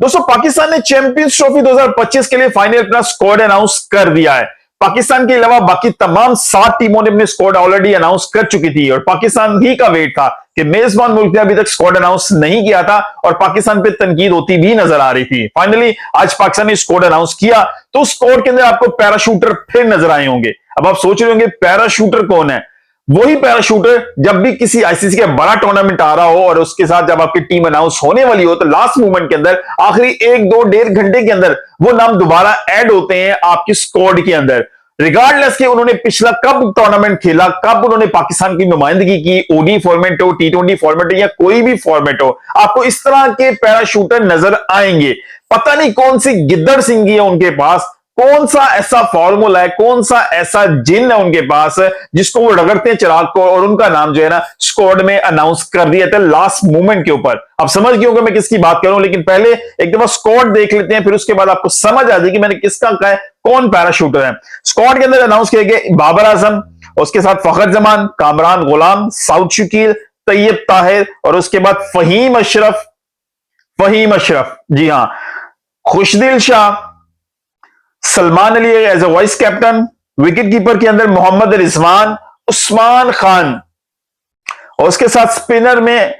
दोस्तों पाकिस्तान ने champions trophy 2025 के लिए फाइनल अपना स्क्वाड अनाउंस कर दिया है। पाकिस्तान के अलावा बाकी तमाम 7 टीमों ने अपने स्क्वाड ऑलरेडी अनाउंस कर चुकी थी और पाकिस्तान ही का वेट था कि मेजबान मुल्क ने अभी तक स्क्वाड अनाउंस नहीं किया था और पाकिस्तान पे तनकीद होती भी नजर आ रही थी। फाइनली आज पाकिस्तान ने स्क्वाड अनाउंस किया तो स्क्वाड के अंदर आपको पैराशूटर फिर नजर आए होंगे। अब आप सोच रहे होंगे पैराशूटर कौन है? वही पैराशूटर जब भी किसी आईसीसी का बड़ा टूर्नामेंट आ रहा हो और उसके साथ जब आपकी टीम अनाउंस होने वाली हो तो लास्ट मोमेंट के अंदर आखिरी 1-2-1.5 घंटे के अंदर वो नाम दोबारा ऐड होते हैं आपकी स्क्वाड के अंदर। रिगार्डलेस के उन्होंने पिछला कब टूर्नामेंट खेला, कब उन्होंने पाकिस्तान की नुमाइंदगी की, ओडी फॉर्मेट हो, T20 फॉर्मेट हो या कोई भी फॉर्मेट हो, आपको इस तरह के पैराशूटर नजर आएंगे। पता नहीं कौन सी गिद्दड़ सिंगी है उनके पास, कौन सा ऐसा फॉर्मूला है, कौन सा ऐसा जिन है उनके पास जिसको वो रगड़ते हैं चिराग को और उनका नाम जो है ना स्क्वाड में अनाउंस कर दिया था लास्ट मोमेंट के ऊपर। अब समझ गए होंगे मैं किसकी बात कर रहा हूं, लेकिन पहले एक दफा स्क्वाड देख लेते हैं, फिर उसके बाद आपको समझ आ जाएगी मैंने किसका कहा है, कौन पैराशूटर है। स्क्वाड के अंदर अनाउंस किए गए बाबर आजम, उसके साथ फखर जमान, कामरान गुलाम, साउद शकील, तैयब ताहिर और उसके बाद फहीम अशरफ, जी हां, Khushdil Shah, Salman Ali as a vice captain, wicket keeper के अंदर मोहम्मद रिजवान, उस्मान खान और उसके साथ स्पिनर में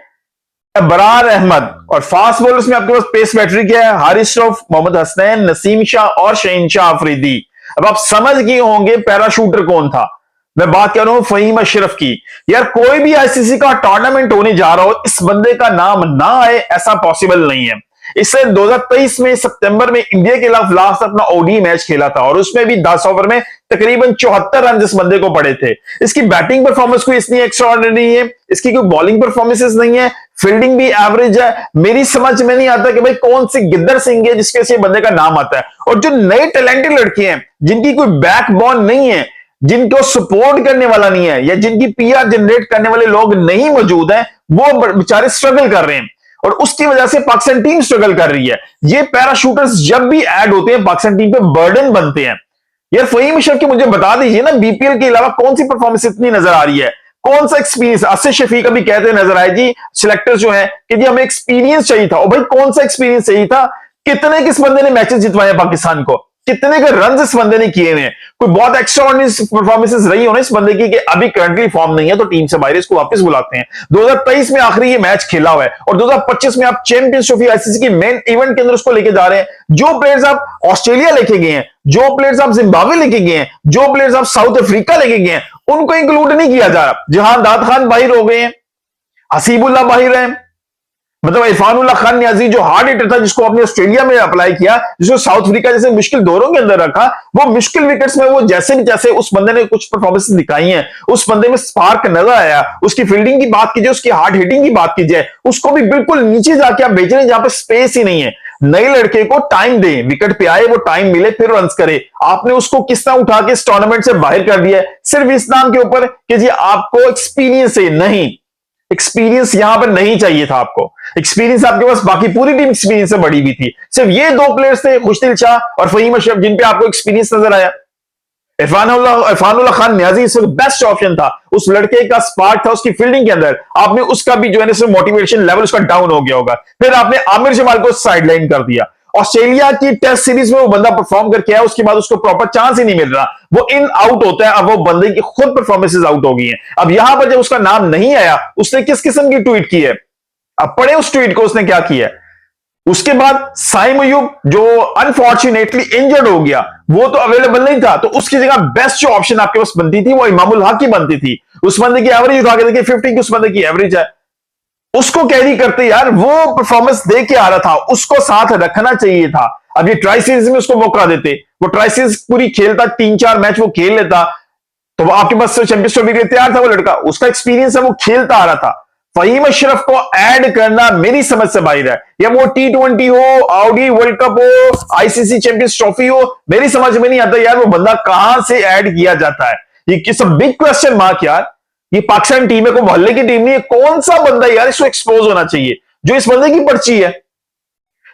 अबरार अहमद और फास्ट बॉलर्स में आपके पास पेस बैटरी क्या है, हारिस रऊफ, मोहम्मद हसनैन, नसीम शाह और शहीनशाह अफरीदी। अब आप समझ गए होंगे पैराशूटर कौन था। मैं बात कर रहा हूं फहीम अशरफ की। यार कोई भी आईसीसी का टूर्नामेंट होने जा रहा हो, इस बंदे का नाम ना आए ऐसा पॉसिबल नहीं है। इससे 2023 में सितंबर में इंडिया के खिलाफ लास्ट अपना ओडी मैच खेला था और उसमें भी 10 ओवर में तकरीबन 74 रन इस बंदे को पड़े थे। इसकी बैटिंग परफॉर्मेंस कोई इतनी एक्स्ट्राऑर्डिनरी है, इसकी कोई बॉलिंग परफॉर्मेंसेस नहीं है, फील्डिंग भी एवरेज है। मेरी समझ में नहीं आता कि भाई कौन सी गिद्दड़ सिंह है जिसके से बंदे का नाम आता है। और जो नए टैलेंटेड लड़के हैं जिनकी कोई बैकबोन नहीं है, जिनको सपोर्ट करने वाला नहीं है या जिनकी पीआर जनरेट करने वाले लोग नहीं मौजूद हैं, वो बेचारे स्ट्रगल कर रहे हैं और उसकी वजह से पाकिस्तान टीम स्ट्रगल कर रही है। ये पैराशूटर्स जब भी ऐड होते हैं पाकिस्तान टीम पे बर्डन बनते हैं। यार फहीम अशरफ की मुझे बता दीजिए ना, बीपीएल के अलावा कौन सी परफॉर्मेंस इतनी नजर आ रही है, कौन सा एक्सपीरियंस। आसिफ शफीक भी कहते नजर आए जी सिलेक्टर्स जो है कि जी हमें एक्सपीरियंस चाहिए था। और भाई कौन सा एक्सपीरियंस चाहिए था? कितने किस बंदे ने मैचेस जितवाए पाकिस्तान को, कितने के रन इस बंदे ने किए हैं। कोई बहुत एक्स्ट्राऑर्डिनरी परफॉर्मेंसेस रही हो ना इस बंदे की कि अभी करंटली फॉर्म नहीं है तो टीम से बाहर इसको वापस बुलाते हैं। 2023 में आखिरी ये मैच खेला हुआ है और 2025 में आप चैंपियंस ट्रॉफी आईसीसी की मेन इवेंट के अंदर उसको लेके जा रहे हैं। जो प्लेयर्स आप ऑस्ट्रेलिया लेके गए हैं, जो प्लेयर्स आप जिम्बाब्वे लेके गए हैं, जो प्लेयर्स आप साउथ अफ्रीका लेके गए हैं, उनको इंक्लूड नहीं किया जा रहा। जहां दाद खान बाहर हो गए हैं, हसीबुल्लाह बाहर है, मतलब इरफानुल्लाह खान न्याजी जो हार्ड हिटर था जिसको आपने ऑस्ट्रेलिया में अप्लाई किया, जिसको साउथ अफ्रीका जैसे मुश्किल दौरों के अंदर रखा, वो मुश्किल विकेट्स में वो जैसे उस बंदे ने कुछ परफॉर्मेंस दिखाई हैं, उस बंदे में स्पार्क नजर आया। उसकी फील्डिंग की बात कीजिए, उसकी हार्ड हिटिंग की बात कीजिए, उसको भी बिल्कुल नीचे जाके आप भेज रहे हैं जहां पे स्पेस ही नहीं है। नए लड़के को टाइम दें, विकेट पे आए वो टाइम मिले फिर रन करे। आपने उसको किस तरह उठा के इस टूर्नामेंट से बाहर कर दिया है सिर्फ इस नाम के ऊपर कि जी आपको एक्सपीरियंस है। नहीं, एक्सपीरियंस यहां पर नहीं चाहिए था आपको। एक्सपीरियंस आपके पास बाकी पूरी टीम एक्सपीरियंस से बड़ी भी थी। सिर्फ ये 2 प्लेयर्स थे खुशदिल शाह और फहीम अशरफ जिन पे आपको एक्सपीरियंस नजर आया। इरफानुल्लाह खान न्याजी इस बेस्ट ऑप्शन था। उस लड़के का स्पार्क था उसकी फील्डिंग के अंदर। आपने उसका भी जो है ना मोटिवेशन लेवल उसका डाउन हो गया होगा। फिर आपने आमिर जमाल को साइडलाइन कर दिया। ऑस्ट्रेलिया की टेस्ट सीरीज में वो बंदा परफॉर्म करके आया, उसके बाद उसको प्रॉपर चांस ही नहीं मिल रहा, वो इन आउट होता है। अब वो बंदे की खुद परफॉर्मेंसेस आउट हो गई हैं। अब यहां पर जब उसका नाम नहीं आया, उसने किस किस्म की ट्वीट की है, अब पढ़े उस ट्वीट को उसने क्या किया है। उसके बाद साइम अयूब जो अनफॉर्चुनेटली इंजर्ड हो गया, वो तो अवेलेबल नहीं था, तो उसकी जगह बेस्ट जो ऑप्शन आपके पास बनती थी वो इमामुल हक की बनती थी। उस बंदे की एवरेज उठा के देखिए 50 की उस बंदे की एवरेज है, उसको कैरी करते यार, वो परफॉर्मेंस दे के आ रहा था, उसको साथ रखना चाहिए था। अब ये ट्राई सीरीज में उसको मौका देते, वो ट्राई सीरीज पूरी खेलता, 3-4 मैच वो खेल लेता, तो वो आपके पास चैंपियंस ट्रॉफी के लिए तैयार था। वो लड़का, उसका एक्सपीरियंस है, वो खेलता आ रहा था। फहीम अशरफ को ऐड करना मेरी समझ से बाहर है। या वो T20 हो, ओडी वर्ल्ड कप हो, आईसीसी चैंपियंस ट्रॉफी हो, मेरी समझ में नहीं आता यार वो बंदा कहां से ऐड किया जाता है। ये किस बिग क्वेश्चन मार्क यार। ये पाकिस्तान टीम है, कोई मोहल्ले की टीम नहीं है। कौन सा बंदा यार इसको एक्सपोज होना चाहिए जो इस बंदे की पर्ची है।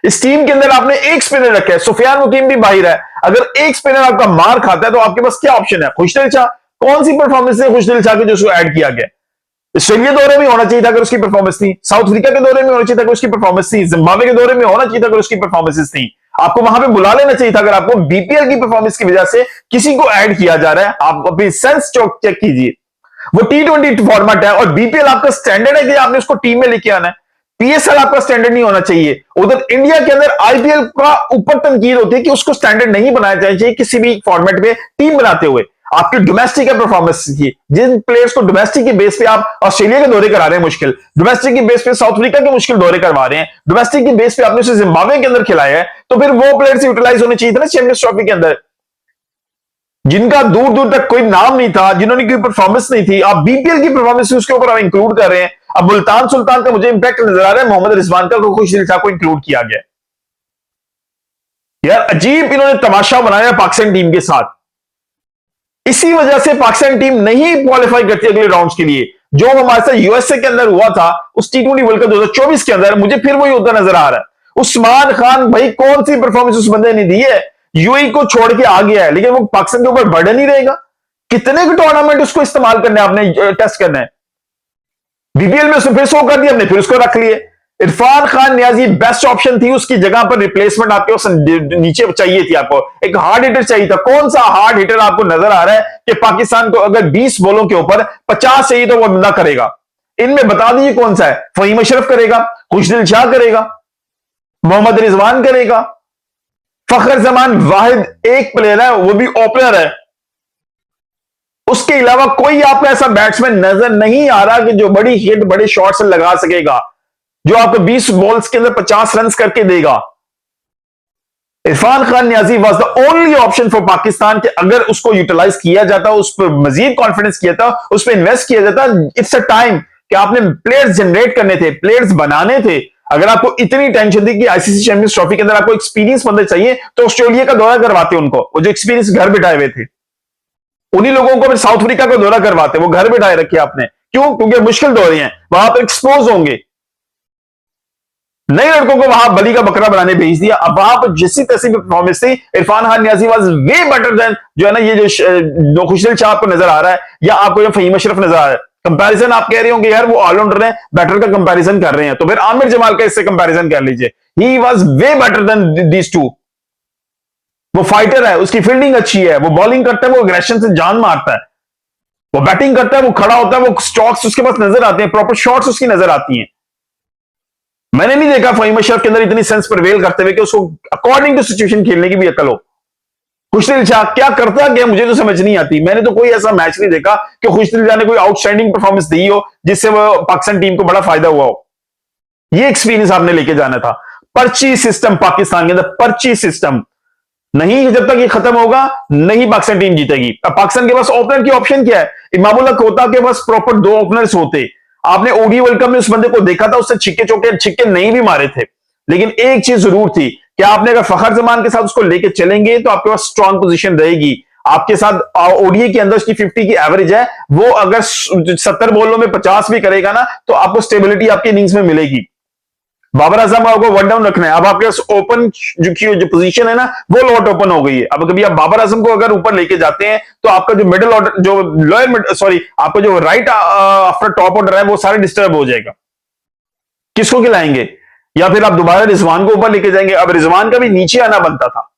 इस टीम के अंदर आपने एक स्पिनर रखा है, सुफियान मुकीम भी बाहर है। अगर एक स्पिनर आपका मार खाता है तो आपके पास क्या ऑप्शन है? खुशदिल शाह, कौन सी परफॉर्मेंस है खुशदिल शाह की जो उसको ऐड किया गया? ऑस्ट्रेलिया दौरे में होना चाहिए था अगर उसकी परफॉर्मेंस थी, साउथ अफ्रीका के दौरे में होना चाहिए था अगर उसकी परफॉर्मेंस थी, जिम्बाब्वे के दौरे में होना चाहिए था अगर उसकी परफॉर्मेंस थी। आपको वहां पे बुला लेना चाहिए था अगर आपको बीपीएल की परफॉर्मेंस की वजह से किसी को ऐड किया जा रहा है। आप अपनी सेंस चेक कीजिए। वो T20 फॉर्मेट है और बीपीएल आपका स्टैंडर्ड है कि आपने उसको टीम में लेके आना है। पीएसएल आपका स्टैंडर्ड नहीं होना चाहिए। उधर इंडिया के अंदर आईपीएल का ऊपर तनकीद होती है कि उसको स्टैंडर्ड नहीं बनाया चाहिए किसी भी फॉर्मेट में टीम बनाते हुए। आपकी डोमेस्टिक परफॉर्मेंस की, जिन प्लेयर्स को डोमेस्टिक के बेस पे आप ऑस्ट्रेलिया के दौरे करा रहे हैं मुश्किल, डोमेस्टिक के बेस पे साउथ अफ्रीका के मुश्किल दौरे करवा रहे हैं, डोमेस्टिक के बेस पे आपने उसे जिम्बाब्वे के अंदर खिलाया है, तो फिर वो प्लेयर्स यूटिलाइज होने चाहिए थे ना चैंपियंस ट्रॉफी के अंदर, जिनका दूर दूर तक कोई नाम नहीं था, जिन्होंने कोई परफॉर्मेंस नहीं थी। आप बीपीएल की परफॉर्मेंस उसके ऊपर आप इंक्लूड कर रहे हैं। अब मुल्तान सुल्तान का मुझे इंपैक्ट नजर आ रहा है, मोहम्मद रिजवान का खुशदिल शाह को इंक्लूड किया गया। यार अजीब इन्होंने तमाशा बनाया पाकिस्तान टीम के साथ। इसी वजह से पाकिस्तान टीम नहीं क्वालिफाई करती अगले राउंड्स के लिए। जो हमारे साथ यूएसए के अंदर हुआ था उस T20 वर्ल्ड कप 2024 के अंदर, मुझे फिर वही होता नजर आ रहा है। उस्मान खान भाई कौन सी परफॉर्मेंस उस बंदे ने दी है, यूएई को छोड़ के आ गया है, लेकिन वो पाकिस्तान के ऊपर बर्डन ही रहेगा। कितने के टूर्नामेंट उसको इस्तेमाल करना है, आपने टेस्ट करना है। बीपीएल में उसने फिर 100 कर दिया, हमने फिर उसको रख लिए। इरफान खान नियाजी बेस्ट ऑप्शन थी, उसकी जगह पर रिप्लेसमेंट आपके नीचे चाहिए थी। आपको एक हार्ड हिटर चाहिए था। कौन सा हार्ड हिटर आपको नजर आ रहा है कि पाकिस्तान को अगर 20 बॉलों के ऊपर 50 चाहिए तो वो बंदा करेगा? इनमें बता दीजिए कौन सा है। फहीम अशरफ करेगा, खुशदिल शाह करेगा, मोहम्मद रिजवान करेगा, फखर जमान वाहिद एक प्लेयर है, वो भी ओपनर है। उसके अलावा कोई आपको ऐसा बैट्समैन नजर नहीं आ रहा कि जो बड़ी हिट बड़े शॉट्स लगा सकेगा, जो आपको 20 बॉल्स के अंदर 50 रन करके देगा। Irfan Khan Niazi was the only option for Pakistan कि अगर उसको यूटिलाइज किया जाता, उस पर मजीद कॉन्फिडेंस किया था, उस पर इन्वेस्ट किया जाता। इट्स अ टाइम कि आपने प्लेयर्स जनरेट करने थे, प्लेयर्स बनाने थे। अगर आपको इतनी टेंशन थी कि आईसीसी चैंपियंस ट्रॉफी के अंदर आपको एक्सपीरियंस बंदे चाहिए, तो ऑस्ट्रेलिया का दौरा करवाते उनको, वो जो एक्सपीरियंस घर बिठाए हुए थे। उन्हीं लोगों को फिर साउथ अफ्रीका का दौरा करवाते, वो घर बिठाए रखे आपने। क्यों? क्योंकि मुश्किल दौरे हैं, वहां पर एक्सपोज होंगे। नए लड़कों को वहां बली का बकरा बनाने भेज दिया। अब वहां पर जिसी तैसी भी परफॉर्मेंस थी, Irfan Khan Niazi was way better than जो है ना, ये जो खुशदिल शाह आपको नजर आ रहा है, या आपको जो फहीम अशरफ नजर आ रहा है। कंपैरिजन आप कह रहे होंगे यार वो ऑलराउंडर है, बैटर का कंपैरिजन कर रहे हैं, तो फिर आमिर जमाल का इससे कंपैरिजन कर लीजिए। He was way better then these two. वो फाइटर है, उसकी फील्डिंग अच्छी है, वो बॉलिंग करता है, वो एग्रेशन से जान मारता है, वो बैटिंग करता है, वो खड़ा होता है, वो स्टॉक्स उसके पास नजर आते हैं, प्रॉपर शॉट्स उसकी नजर आती हैं। मैंने नहीं देखा फहीम अशरफ के अंदर इतनी सेंस प्रिवेल करते हुए कि उसको अकॉर्डिंग टू सिचुएशन खेलने की भी अकल हो। खुशदिल शाह क्या करता क्या, मुझे तो समझ नहीं आती। मैंने तो कोई ऐसा मैच नहीं देखा कि खुशदिल शाह ने कोई आउटस्टैंडिंग परफॉर्मेंस दी हो जिससे वो पाकिस्तान टीम को बड़ा फायदा हुआ हो। ये एक्सपीरियंस आपने लेके जाना था। पर्ची सिस्टम पाकिस्तान के अंदर, पर्ची सिस्टम नहीं, जब तक ये खत्म होगा नहीं पाकिस्तान टीम जीतेगी। अब पाकिस्तान के पास ओपनर की ऑप्शन क्या है? इमामुल्लाह कोता के पास प्रॉपर 2 ओपनर्स होते। आपने ओडी वर्ल्ड कप में उस बंदे को देखा था, उससे छिक्के नहीं भी मारे थे, लेकिन एक चीज जरूर थी कि आपने अगर फखर जमान के साथ उसको लेके चलेंगे तो आपके पास स्ट्रांग पोजीशन रहेगी। आपके साथ ओडीए के अंदर उसकी 50 की एवरेज है, वो अगर 70 बॉलों में 50 भी करेगा ना, तो आपको स्टेबिलिटी आपकी इनिंग्स में मिलेगी। बाबर आजम को वन डाउन रखना है। अब आपके पास ओपन जो पोजीशन है ना, वो लॉट ओपन हो गई है। अब कभी आप बाबर आजम को अगर ऊपर लेके जाते हैं तो आपका जो मिडिल ऑर्डर, जो लोअर सॉरी आपका जो राइट आफ्टर टॉप ऑर्डर है, वो सारे डिस्टर्ब हो जाएगा। किसको खिलाएंगे? या फिर आप दोबारा रिजवान को ऊपर लेके जाएंगे? अब रिजवान का भी नीचे आना बनता था।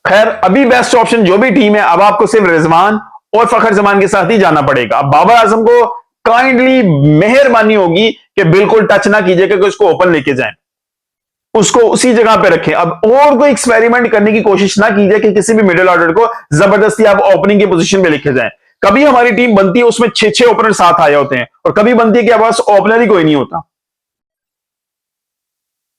खैर, अभी बेस्ट ऑप्शन जो भी टीम है, अब आपको सिर्फ रिजवान और फखर जमान के साथ ही जाना पड़ेगा। अब बाबर आजम को काइंडली मेहरबानी होगी कि बिल्कुल टच ना कीजिएगा कि उसको ओपन लेके जाएं, उसको उसी जगह पे रखें। अब और कोई एक्सपेरिमेंट करने की कोशिश ना कीजिए कि किसी भी मिडिल ऑर्डर को जबरदस्ती आप ओपनिंग की पोजीशन पे लेके जाएं। कभी हमारी टीम बनती है उसमें 6 ओपनर साथ आए होते हैं, और कभी बनती है कि बस ओपनर ही कोई नहीं होता।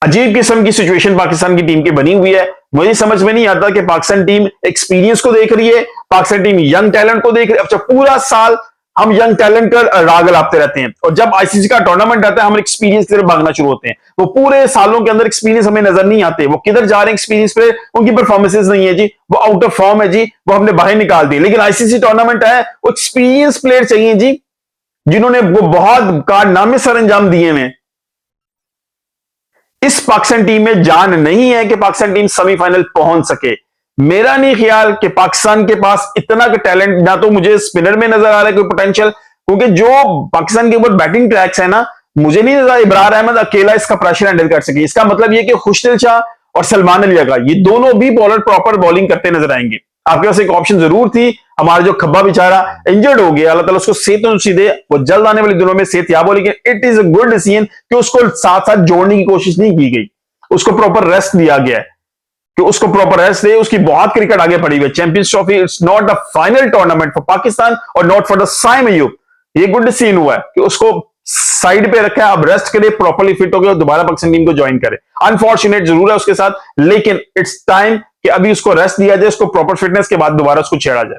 अजीब किस्म की सिचुएशन पाकिस्तान की टीम की बनी हुई है। मुझे समझ में नहीं आता कि पाकिस्तान टीम एक्सपीरियंस को देख रही है, पाकिस्तान टीम यंग टैलेंट को देख रही है। अच्छा, पूरा साल हम यंग टैलेंट का राग लाते रहते हैं, और जब आईसीसी का टूर्नामेंट आता है हम एक्सपीरियंस की तरफ भागना शुरू होते हैं। वो पूरे सालों के अंदर एक्सपीरियंस हमें नजर नहीं आते। वो किधर जा रहे हैं एक्सपीरियंस पे? उनकी परफॉर्मेंसेस नहीं है जी, वो आउट ऑफ फॉर्म है जी, वो हमने बाहर निकाल दिए। लेकिन आईसीसी टूर्नामेंट है, वो एक्सपीरियंस प्लेयर चाहिए जी, जिन्होंने वो बहुत कारनामे सर अंजाम दिए हैं। इस पाकिस्तान टीम में जान नहीं है कि पाकिस्तान टीम सेमीफाइनल पहुंच सके। मेरा नहीं ख्याल कि पाकिस्तान के पास इतना का टैलेंट, ना तो मुझे स्पिनर में नजर आ रहा है कोई पोटेंशियल, क्योंकि जो पाकिस्तान के ऊपर बैटिंग ट्रैक्स है ना, मुझे नहीं नजर इब्रार अहमद अकेला इसका प्रेशर हैंडल कर सके। इसका मतलब ये कि खुशदिल शाह और सलमान अली अगा, ये दोनों भी बॉलर प्रॉपर बॉलिंग करते नजर आएंगे। आपके पास एक ऑप्शन जरूर थी, हमारा जो खब्बा बेचारा इंजर्ड हो गया, अल्लाह ताला उसको सेहत नसीब दे, वो जल्द आने वाले दिनों में सेहत याब हो, लेकिन it is a good decision कि उसको साथ साथ जोड़ने की कोशिश नहीं की गई, उसको प्रॉपर रेस्ट दिया गया है कि उसको प्रॉपर रेस्ट दे। उसकी बहुत क्रिकेट आगे पड़ी हुई है। Champions Trophy it's not the final tournament for Pakistan और not for the Saim Ayub. ये गुड डिसीजन हुआ है कि उसको साइड पे रखा है, अब रेस्ट करे, प्रॉपरली फिट हो गया, दोबारा पाकिस्तान टीम को ज्वाइन करे। अनफॉर्चुनेट जरूर है उसके साथ, लेकिन इट्स टाइम कि अभी उसको रेस्ट दिया जाए, उसको प्रॉपर फिटनेस के बाद दोबारा उसको छेड़ा जाए।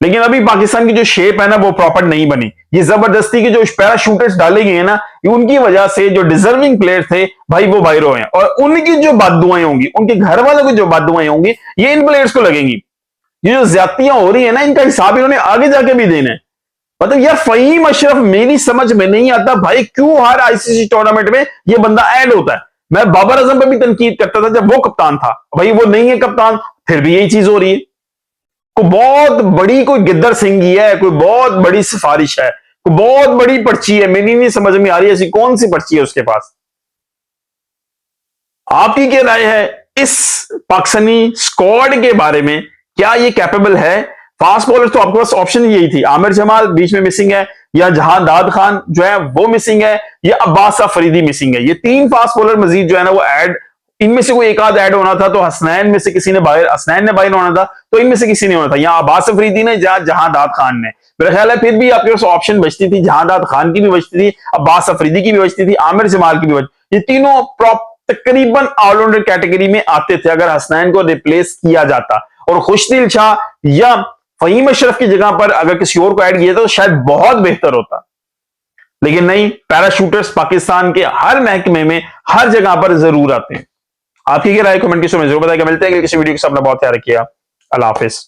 लेकिन अभी पाकिस्तान की जो शेप है ना, वो प्रॉपर नहीं बनी। ये जबरदस्ती के जो पैरा शूटर्स डाले गए हैं ना, उनकी वजह से जो डिजर्विंग प्लेयर थे भाई वो बाहर हुए हैं, और उनकी जो बददुआएं होंगी, उनके घर वालों की जो बददुआएं होंगी, ये इन प्लेयर्स को लगेंगी। ये जो ज्यादतियां हो रही है ना, इनका हिसाब इन्होंने आगे जाके भी देना है। मतलब यार फहीम अशरफ, मेरी समझ में नहीं आता भाई क्यों हर आईसीसी टूर्नामेंट में ये बंदा ऐड होता है। मैं बाबर आजम पे भी तनकीद करता था जब वो कप्तान था, भाई वो नहीं है कप्तान, फिर भी यही चीज हो रही है। कोई बहुत बड़ी कोई गिद्दर सिंगी है, कोई बहुत बड़ी सिफारिश है, कोई बहुत बड़ी पर्ची है, मेरी नहीं समझ में आ रही ऐसी कौन सी पर्ची है उसके पास। आपकी क्या राय है इस पाकिस्तानी स्क्वाड के बारे में? क्या ये कैपेबल है? फास्ट बॉलर तो आपके पास ऑप्शन यही थी, आमिर जमाल बीच में मिसिंग है, या जहांदाद खान जो है वो मिसिंग है, या अब्बास अफरीदी मिसिंग है। ये तीन फास्ट बॉलर मजीद जो है ना वो ऐड, इनमें से कोई एक आध ऐड होना था तो हसनैन में से किसी ने बाहर, हसनैन ने बाहर होना था तो इनमें से किसी ने होना था, या अब्बास अफरीदी ने या जहांदाद खान ने। मेरा ख्याल है फिर भी आपके पास ऑप्शन बचती थी, जहांदाद खान की भी बचती थी, अब्बास अफरीदी की भी बचती थी, आमिर जमाल की भी बचती। ये तीनों तकरीबन ऑलराउंडर कैटेगरी में आते थे अगर हसनैन को रिप्लेस किया जाता, और खुशदिल शाह या फहीम अशरफ की जगह पर अगर किसी और को ऐड किया तो शायद बहुत बेहतर होता। लेकिन नहीं, पैराशूटर्स पाकिस्तान के हर महकमे में हर जगह पर जरूर आते हैं। आपकी क्या राय कमेंट में जरूर बताएगा। मिलते हैं किसी वीडियो के साथ, अपना बहुत ख्याल रखिएगा। अल्लाह हाफिज।